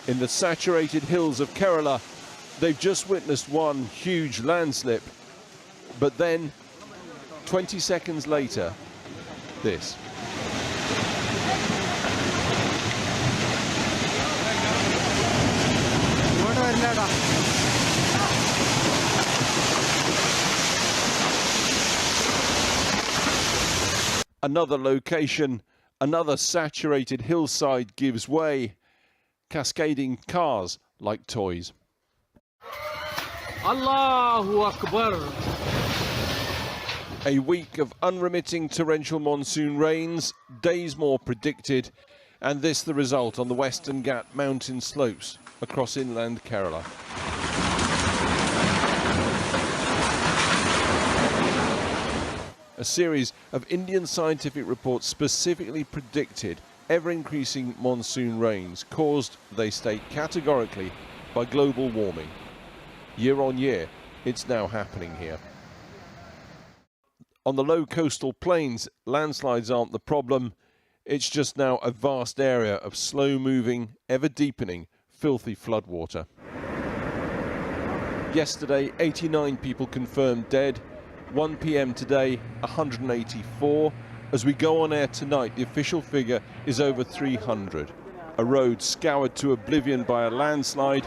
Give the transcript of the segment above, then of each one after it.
In the saturated hills of Kerala, they've just witnessed one huge landslip. But then, 20 seconds later, this. Another location, another saturated hillside gives way, cascading cars like toys. Allahu Akbar. A week of unremitting torrential monsoon rains, days more predicted, and this the result on the Western Ghat mountain slopes across inland Kerala. A series of Indian scientific reports specifically predicted ever-increasing monsoon rains caused, they state categorically, by global warming. Year on year, it's now happening here. On the low coastal plains, landslides aren't the problem. It's just now a vast area of slow-moving, ever-deepening, filthy floodwater. Yesterday, 89 people confirmed dead. 1 p.m. today, 184. As we go on air tonight, the official figure is over 300. A road scoured to oblivion by a landslide.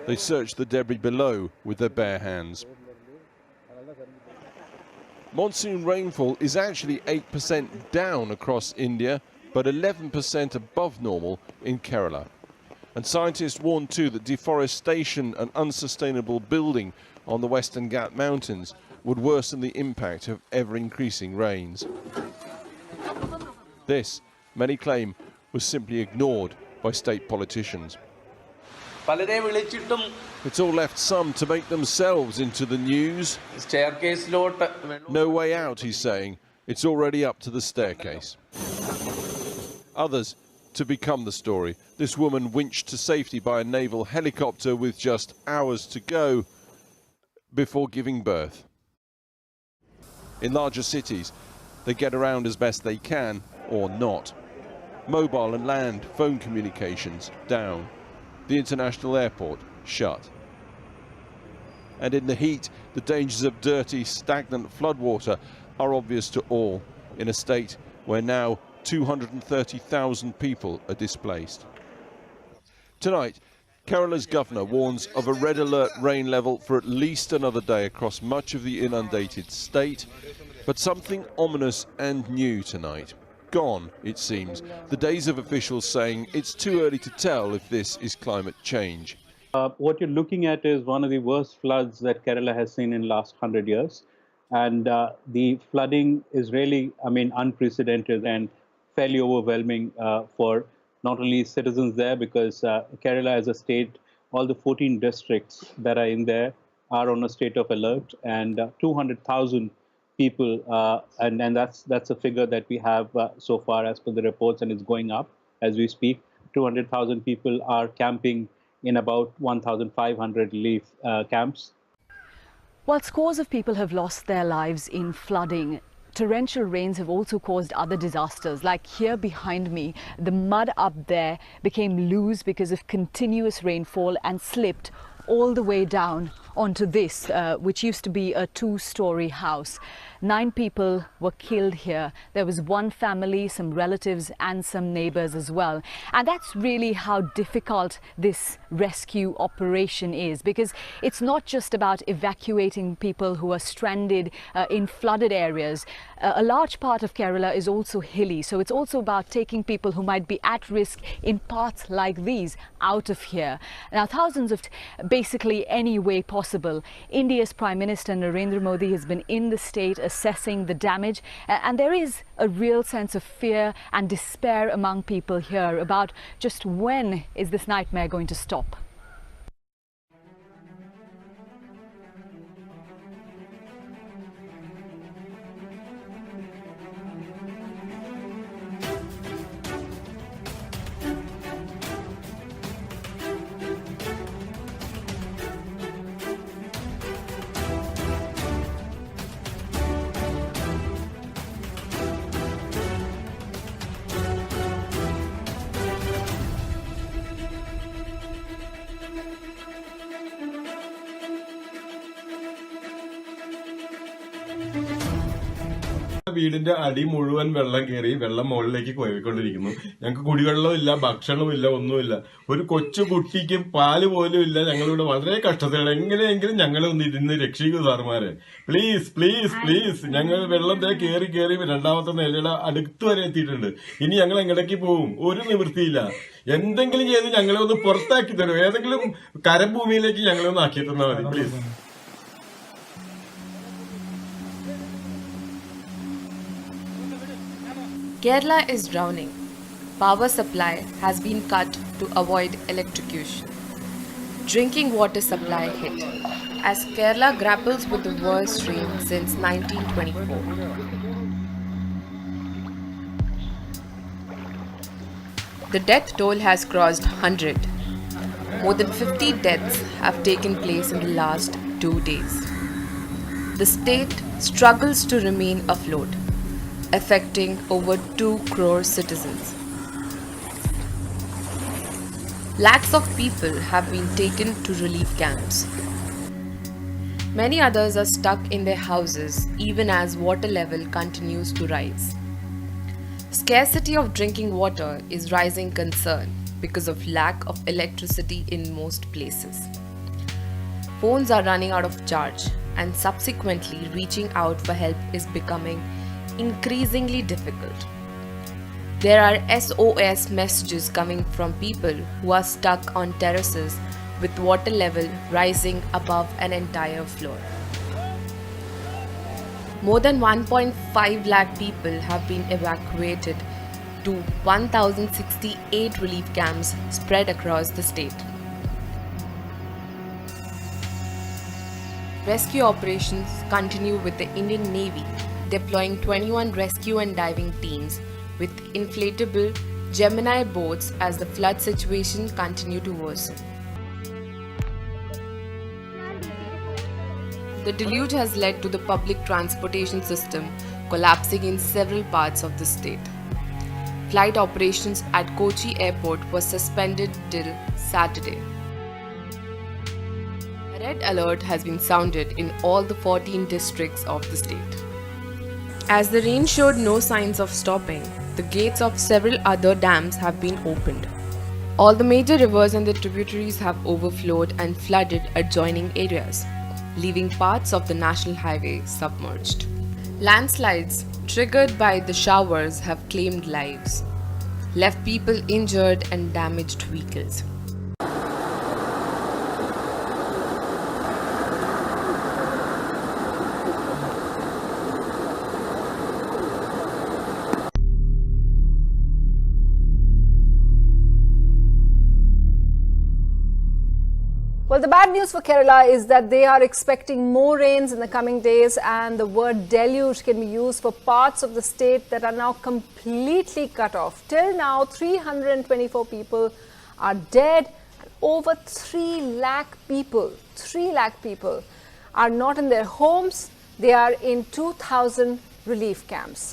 They search the debris below with their bare hands. Monsoon rainfall is actually 8% down across India, but 11% above normal in Kerala. And scientists warn too that deforestation and unsustainable building on the Western Ghat Mountains would worsen the impact of ever-increasing rains. This, many claim, was simply ignored by state politicians. It's all left some to make themselves into the news. No way out, he's saying. It's already up to the staircase. Others to become the story. This woman winched to safety by a naval helicopter with just hours to go before giving birth. In larger cities, they get around as best they can, or not. Mobile and land phone communications down. The international airport shut. And in the heat, the dangers of dirty, stagnant floodwater are obvious to all in a state where now 230,000 people are displaced. Tonight, Kerala's governor warns of a red alert rain level for at least another day across much of the inundated state, but something ominous and new tonight. Gone, it seems, the days of officials saying it's too early to tell if this is climate change. What you're looking at is one of the worst floods that Kerala has seen in the last 100 years. And the flooding is really, unprecedented and fairly overwhelming for not only citizens there, because Kerala as a state, all the 14 districts that are in there are on a state of alert, and 200,000 people, and that's a figure that we have so far as per the reports, and it's going up as we speak. 200,000 people are camping in about 1,500 relief camps. While scores of people have lost their lives in flooding, torrential rains have also caused other disasters. Like here behind me, the mud up there became loose because of continuous rainfall and slipped all the way down onto this, which used to be a two-story house. 9 people were killed here. There was one family, some relatives and some neighbors as well. And that's really how difficult this rescue operation is, because it's not just about evacuating people who are stranded in flooded areas. A large part of Kerala is also hilly, so it's also about taking people who might be at risk in paths like these out of here. Now, thousands of basically any way possible. India's Prime Minister Narendra Modi has been in the state assessing the damage, and there is a real sense of fear and despair among people here about just when is this nightmare going to stop. വീടിന്റെ അടി മുഴുവൻ വെള്ളം കയറി വെള്ളം മുകളിലേക്ക് പോയിക്കൊണ്ടിരിക്കുന്നു. ഞങ്ങൾക്ക് കുടിവെള്ളവും ഇല്ല, ഭക്ഷണവും ഇല്ല, ഒന്നുമില്ല. ഒരു കൊച്ചു കുട്ടിക്ക് പാല് പോലും ഇല്ല. ഞങ്ങളിവിടെ വളരെ കഷ്ടത്തിലാണ്. എങ്ങനെയെങ്കിലും ഞങ്ങളെ ഒന്ന് ഇരുന്ന് രക്ഷിക്കൂ സാറുമാരെ. Please please please. ഞങ്ങൾ വെള്ളത്തെ കയറി കയറി രണ്ടാമത്തെ നിലയുടെ അടുത്ത് വരെ എത്തിയിട്ടുണ്ട്. ഇനി ഞങ്ങൾ എങ്ങടേക്ക് പോകും? ഒരു നിവൃത്തിയില്ല. എന്തെങ്കിലും ചെയ്ത് ഞങ്ങളെ ഒന്ന് പുറത്താക്കി തരും. ഏതെങ്കിലും കരഭൂമിയിലേക്ക് ഞങ്ങളെ ഒന്ന് ആക്കി തന്നാൽ മതി please. Kerala is drowning. Power supply has been cut to avoid electrocution. Drinking water supply hit as Kerala grapples with the worst rain since 1924. The death toll has crossed 100. More than 50 deaths have taken place in the last 2 days. The state struggles to remain afloat, affecting over 2 crore citizens. Lakhs of people have been taken to relief camps. Many others are stuck in their houses even as water level continues to rise. Scarcity of drinking water is rising concern because of lack of electricity in most places. Phones are running out of charge and subsequently reaching out for help is becoming increasingly difficult. There are SOS messages coming from people who are stuck on terraces with water level rising above an entire floor. More than 1.5 lakh people have been evacuated to 1,068 relief camps spread across the state. Rescue operations continue with the Indian Navy deploying 21 rescue and diving teams with inflatable Gemini boats as the flood situation continue to worsen. The deluge has led to the public transportation system collapsing in several parts of the state. Flight operations at Kochi Airport were suspended till Saturday. A red alert has been sounded in all the 14 districts of the state. As the rain showed no signs of stopping, the gates of several other dams have been opened. All the major rivers and their tributaries have overflowed and flooded adjoining areas, leaving parts of the national highway submerged. Landslides triggered by the showers have claimed lives, left people injured and damaged vehicles. Well, the bad news for Kerala is that they are expecting more rains in the coming days, and the word deluge can be used for parts of the state that are now completely cut off. Till now, 324 people are dead, and over 3 lakh people are not in their homes. They are in 2,000 relief camps.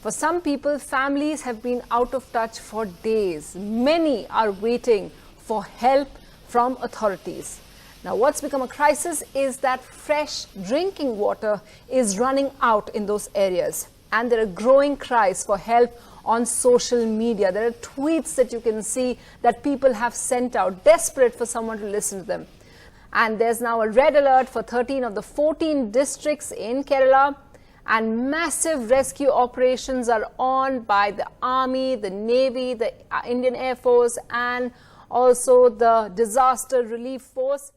For some people, families have been out of touch for days. Many are waiting for help from authorities. Now, what's become a crisis is that fresh drinking water is running out in those areas, and there are growing cries for help on social media. There are tweets that you can see that people have sent out, desperate for someone to listen to them. And there's now a red alert for 13 of the 14 districts in Kerala, and massive rescue operations are on by the Army, the Navy, the Indian Air Force, and also the Disaster Relief Force.